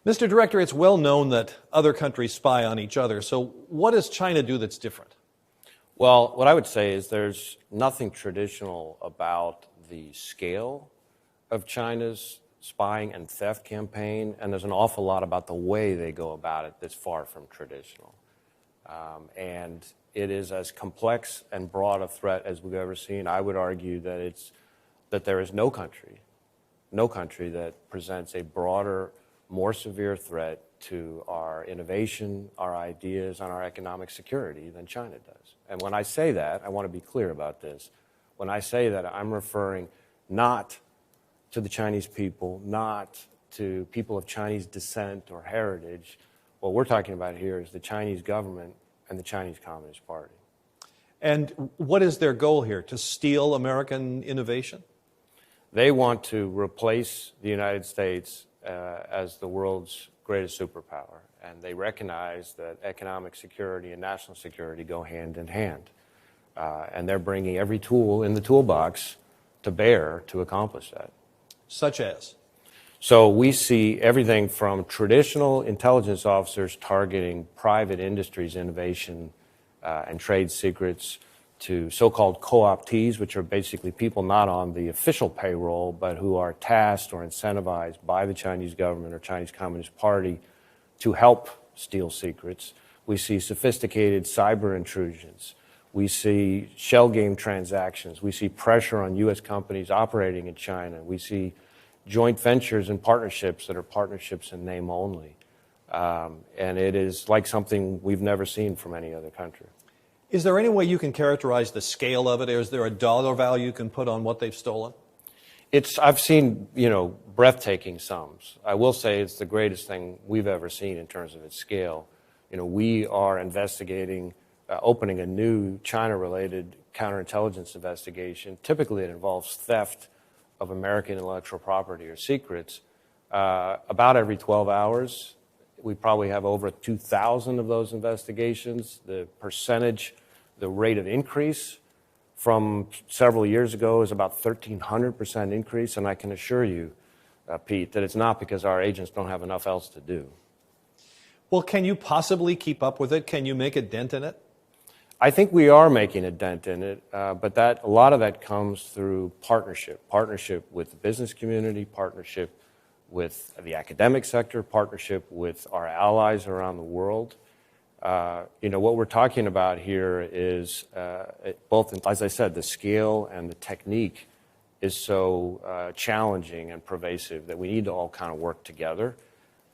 Mr. Director, it's well known that other countries spy on each other. So what does China do that's different? Well, what I would say is there's nothing traditional about the scale of China's spying and theft campaign, and there's an awful lot about the way they go about it that's far from traditional. And it is as complex and broad a threat as we've ever seen. I would argue that there is no country that presents a broader, more severe threat to our innovation, our ideas, and our economic security than China does. And when I say that, I want to be clear about this. When I say that, I'm referring not to the Chinese people, not to people of Chinese descent or heritage. What we're talking about here is the Chinese government and the Chinese Communist Party. And what is their goal here? To steal American innovation? They want to replace the United States as the world's greatest superpower. And they recognize that economic security and national security go hand in hand. And they're bringing every tool in the toolbox to bear to accomplish that. Such as? So we see everything from traditional intelligence officers targeting private industries, innovation, and trade secrets, to so-called co-optees, which are basically people not on the official payroll, but who are tasked or incentivized by the Chinese government or Chinese Communist Party to help steal secrets. We see sophisticated cyber intrusions. We see shell game transactions. We see pressure on U.S. companies operating in China. We see joint ventures and partnerships that are partnerships in name only. And it is like something we've never seen from any other country. Is there any way you can characterize the scale of it? Is there a dollar value you can put on what they've stolen? I've seen, breathtaking sums. I will say it's the greatest thing we've ever seen in terms of its scale. We are investigating, opening a new China-related counterintelligence investigation. Typically, it involves theft of American intellectual property or secrets. About every 12 hours, we probably have over 2,000 of those investigations. The rate of increase from several years ago is about 1,300% increase, and I can assure you, Pete, that it's not because our agents don't have enough else to do. Well, can you possibly keep up with it? Can you make a dent in it? I think we are making a dent in it, but a lot of that comes through partnership with the business community, partnership with the academic sector, partnership with our allies around the world. What we're talking about here is both, as I said, the scale and the technique is so challenging and pervasive that we need to all kind of work together.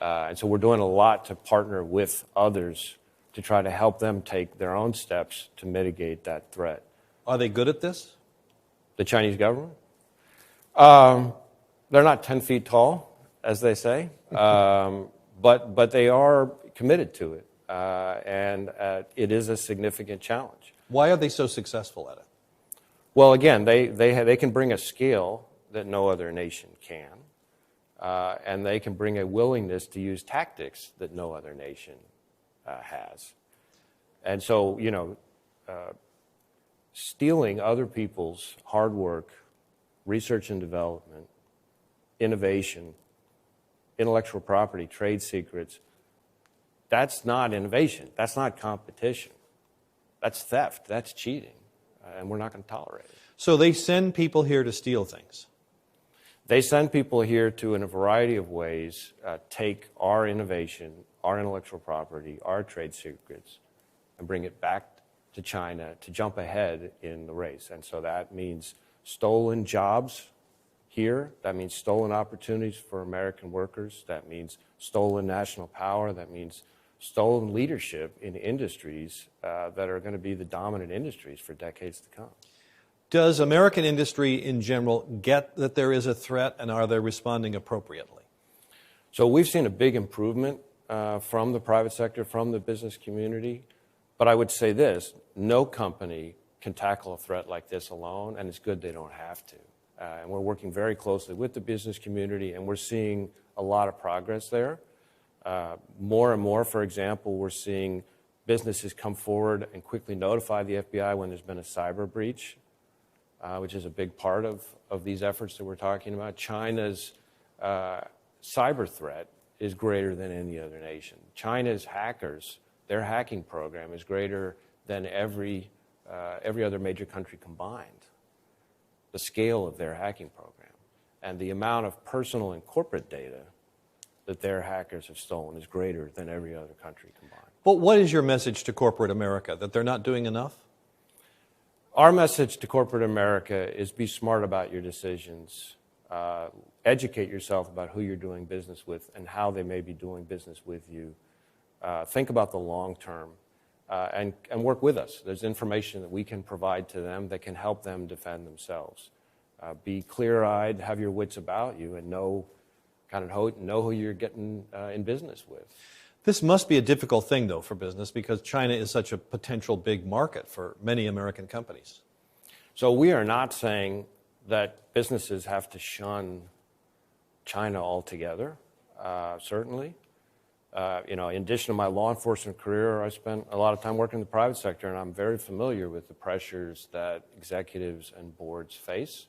And so we're doing a lot to partner with others to try to help them take their own steps to mitigate that threat. Are they good at this? The Chinese government? They're not 10 feet tall, as they say, but they are committed to it. And it is a significant challenge. Why are they so successful at it? Well, again, they can bring a scale that no other nation can, and they can bring a willingness to use tactics that no other nation has. And so, stealing other people's hard work, research and development, innovation, intellectual property, trade secrets, that's not innovation. That's not competition. That's theft. That's cheating. And we're not going to tolerate it. So they send people here to steal things? They send people here to, in a variety of ways, take our innovation, our intellectual property, our trade secrets, and bring it back to China to jump ahead in the race. And so that means stolen jobs here. That means stolen opportunities for American workers. That means stolen national power. That means stolen leadership in industries that are going to be the dominant industries for decades to come. Does American industry in general get that there is a threat, and are they responding appropriately? So we've seen a big improvement from the private sector, from the business community. But I would say this, no company can tackle a threat like this alone, and it's good they don't have to. And we're working very closely with the business community, and we're seeing a lot of progress there. More and more, for example, we're seeing businesses come forward and quickly notify the FBI when there's been a cyber breach, which is a big part of these efforts that we're talking about. China's cyber threat is greater than any other nation. China's hackers, their hacking program is greater than every other major country combined. The scale of their hacking program and the amount of personal and corporate data that their hackers have stolen is greater than every other country combined. But what is your message to corporate America? That they're not doing enough? Our message to corporate America is be smart about your decisions. Educate yourself about who you're doing business with and how they may be doing business with you. Think about the long term and work with us. There's information that we can provide to them that can help them defend themselves. Be clear-eyed, have your wits about you, and know who you're getting in business with. This must be a difficult thing, though, for business because China is such a potential big market for many American companies. So we are not saying that businesses have to shun China altogether, certainly. In addition to my law enforcement career, I spent a lot of time working in the private sector, and I'm very familiar with the pressures that executives and boards face.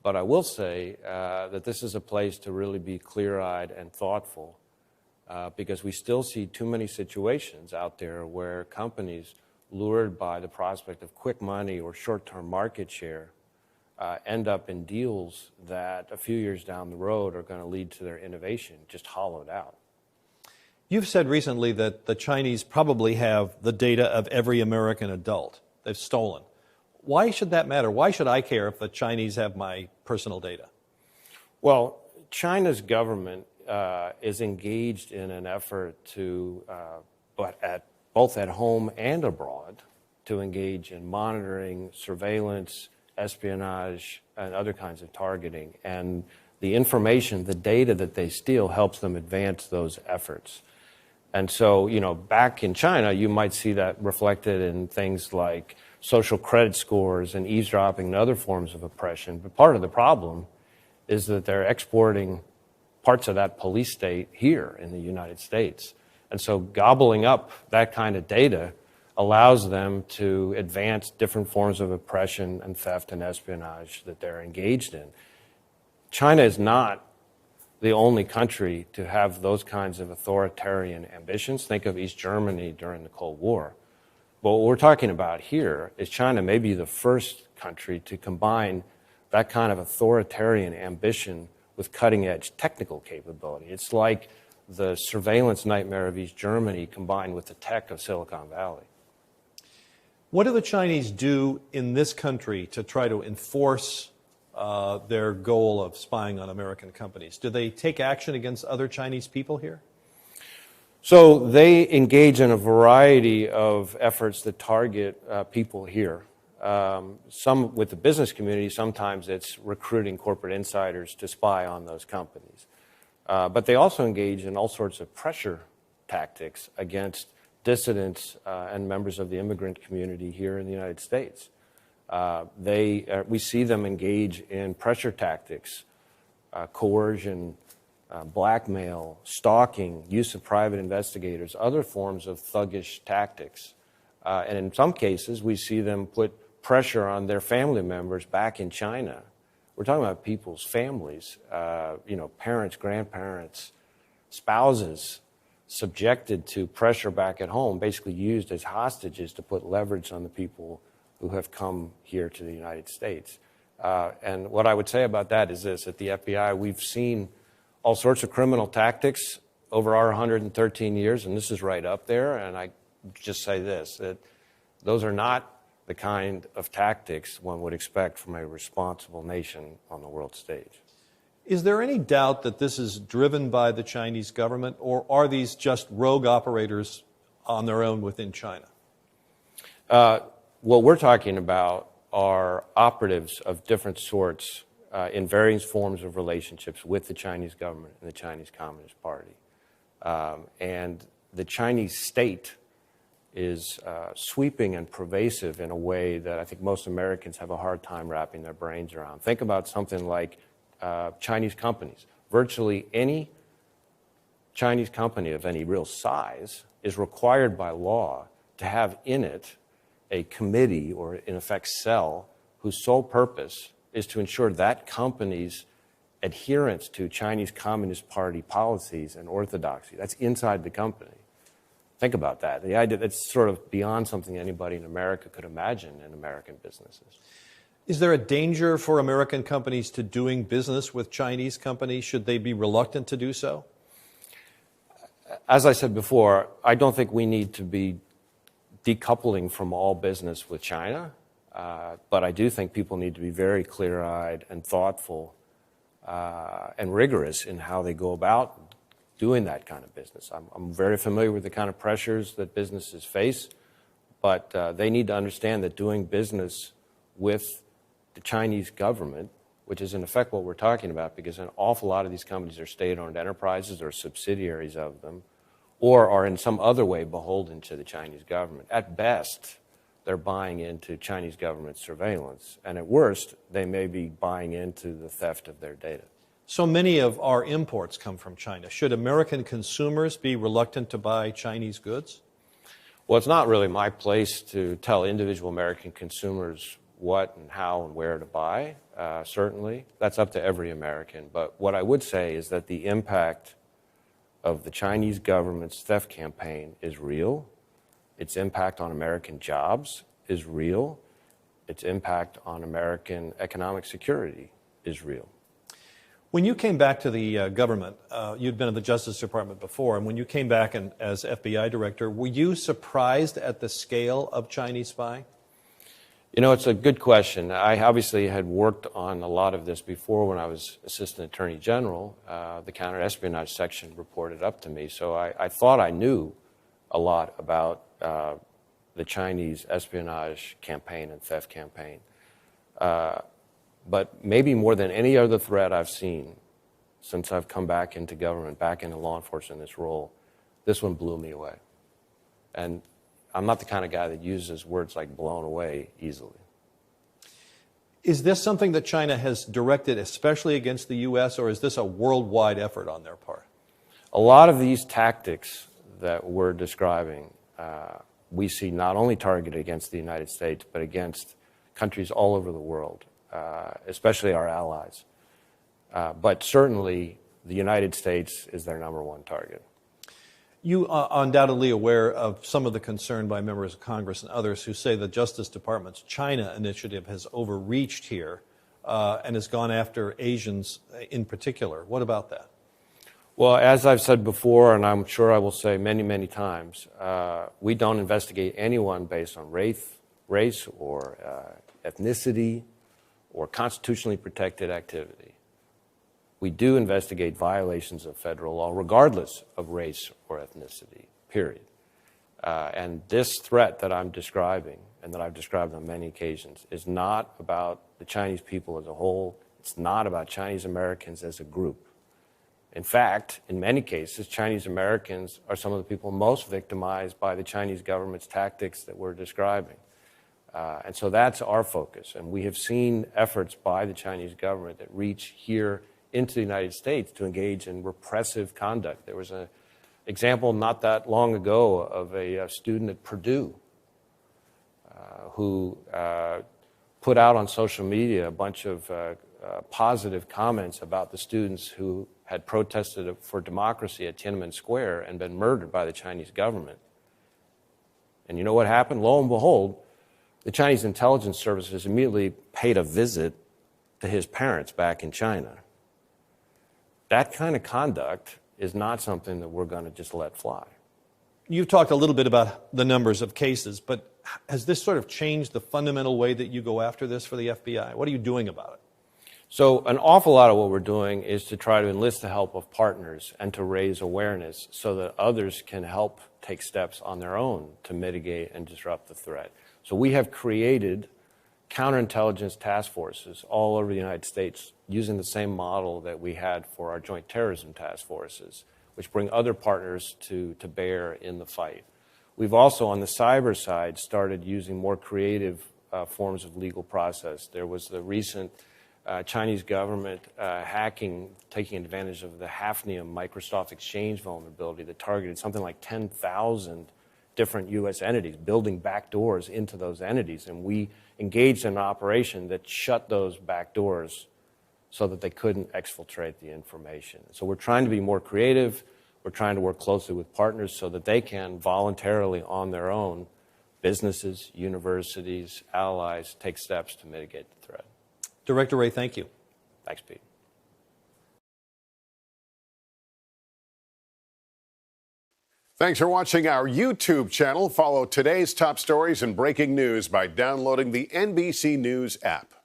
But I will say that this is a place to really be clear-eyed and thoughtful because we still see too many situations out there where companies, lured by the prospect of quick money or short-term market share, end up in deals that a few years down the road are going to lead to their innovation just hollowed out. You've said recently that the Chinese probably have the data of every American adult. They've stolen. Why should that matter? Why should I care if the Chinese have my personal data? Well, China's government is engaged in an effort to, both at home and abroad, to engage in monitoring, surveillance, espionage, and other kinds of targeting. And the information, the data that they steal helps them advance those efforts. And so, back in China, you might see that reflected in things like social credit scores and eavesdropping and other forms of oppression. But part of the problem is that they're exporting parts of that police state here in the United States. And so gobbling up that kind of data allows them to advance different forms of oppression and theft and espionage that they're engaged in. China is not the only country to have those kinds of authoritarian ambitions. Think of East Germany during the Cold War. But what we're talking about here is China may be the first country to combine that kind of authoritarian ambition with cutting-edge technical capability. It's like the surveillance nightmare of East Germany combined with the tech of Silicon Valley. What do the Chinese do in this country to try to enforce their goal of spying on American companies? Do they take action against other Chinese people here? So they engage in a variety of efforts that target people here. Some with the business community, sometimes it's recruiting corporate insiders to spy on those companies. But they also engage in all sorts of pressure tactics against dissidents and members of the immigrant community here in the United States. We see them engage in pressure tactics, coercion, blackmail, stalking, use of private investigators, other forms of thuggish tactics. And in some cases, we see them put pressure on their family members back in China. We're talking about people's families, parents, grandparents, spouses, subjected to pressure back at home, basically used as hostages to put leverage on the people who have come here to the United States. And what I would say about that is this: at the FBI, we've seen all sorts of criminal tactics over our 113 years, and this is right up there. And I just say this, that those are not the kind of tactics one would expect from a responsible nation on the world stage. Is there any doubt that this is driven by the Chinese government, or are these just rogue operators on their own within China? What we're talking about are operatives of different sorts in various forms of relationships with the Chinese government and the Chinese Communist Party. And the Chinese state is sweeping and pervasive in a way that I think most Americans have a hard time wrapping their brains around. Think about something like Chinese companies. Virtually any Chinese company of any real size is required by law to have in it a committee, or in effect cell, whose sole purpose is to ensure that company's adherence to Chinese Communist Party policies and orthodoxy. That's inside the company. Think about that. The idea that's sort of beyond something anybody in America could imagine in American businesses. Is there a danger for American companies to doing business with Chinese companies? Should they be reluctant to do so? As I said before, I don't think we need to be decoupling from all business with China, but I do think people need to be very clear-eyed and thoughtful and rigorous in how they go about doing that kind of business. I'm very familiar with the kind of pressures that businesses face, but they need to understand that doing business with the Chinese government, which is in effect what we're talking about, because an awful lot of these companies are state-owned enterprises or subsidiaries of them, or are in some other way beholden to the Chinese government. At best, they're buying into Chinese government surveillance, and at worst, they may be buying into the theft of their data. So many of our imports come from China. Should American consumers be reluctant to buy Chinese goods? Well, it's not really my place to tell individual American consumers what and how and where to buy, certainly. That's up to every American. But what I would say is that the impact of the Chinese government's theft campaign is real. Its impact on American jobs is real. Its impact on American economic security is real. When you came back to the government, you'd been at the Justice Department before, and when you came back as FBI director, were you surprised at the scale of Chinese spying? You know, it's a good question. I obviously had worked on a lot of this before when I was Assistant Attorney General. The counter-espionage section reported up to me, so I thought I knew a lot about the Chinese espionage campaign and theft campaign. But maybe more than any other threat I've seen since I've come back into government, back into law enforcement in this role, this one blew me away. And I'm not the kind of guy that uses words like blown away easily. Is this something that China has directed especially against the U.S., or is this a worldwide effort on their part? A lot of these tactics that we're describing, we see not only targeted against the United States, but against countries all over the world, especially our allies. But certainly, the United States is their number one target. You are undoubtedly aware of some of the concern by members of Congress and others who say the Justice Department's China initiative has overreached here and has gone after Asians in particular. What about that? Well, as I've said before, and I'm sure I will say many, many times, we don't investigate anyone based on race or ethnicity or constitutionally protected activity. We do investigate violations of federal law, regardless of race or ethnicity, period. And this threat that I'm describing, and that I've described on many occasions, is not about the Chinese people as a whole. It's not about Chinese Americans as a group. In fact, in many cases, Chinese Americans are some of the people most victimized by the Chinese government's tactics that we're describing. And so that's our focus. And we have seen efforts by the Chinese government that reach here into the United States to engage in repressive conduct. There was an example not that long ago of a student at Purdue who put out on social media a bunch of positive comments about the students who had protested for democracy at Tiananmen Square and been murdered by the Chinese government. And you know what happened? Lo and behold, the Chinese intelligence services immediately paid a visit to his parents back in China. That kind of conduct is not something that we're going to just let fly. You've talked a little bit about the numbers of cases, but has this sort of changed the fundamental way that you go after this for the FBI? What are you doing about it? So an awful lot of what we're doing is to try to enlist the help of partners and to raise awareness so that others can help take steps on their own to mitigate and disrupt the threat. So we have created counterintelligence task forces all over the United States using the same model that we had for our joint terrorism task forces, which bring other partners to bear in the fight. We've also, on the cyber side, started using more creative forms of legal process. There was the recent Chinese government hacking, taking advantage of the Hafnium Microsoft Exchange vulnerability that targeted something like 10,000 different U.S. entities, building backdoors into those entities. And we engaged in an operation that shut those backdoors so that they couldn't exfiltrate the information. So we're trying to be more creative. We're trying to work closely with partners so that they can voluntarily, on their own, businesses, universities, allies, take steps to mitigate the threat. Director Wray, thank you. Thanks, Pete. Thanks for watching our YouTube channel. Follow today's top stories and breaking news by downloading the NBC News app.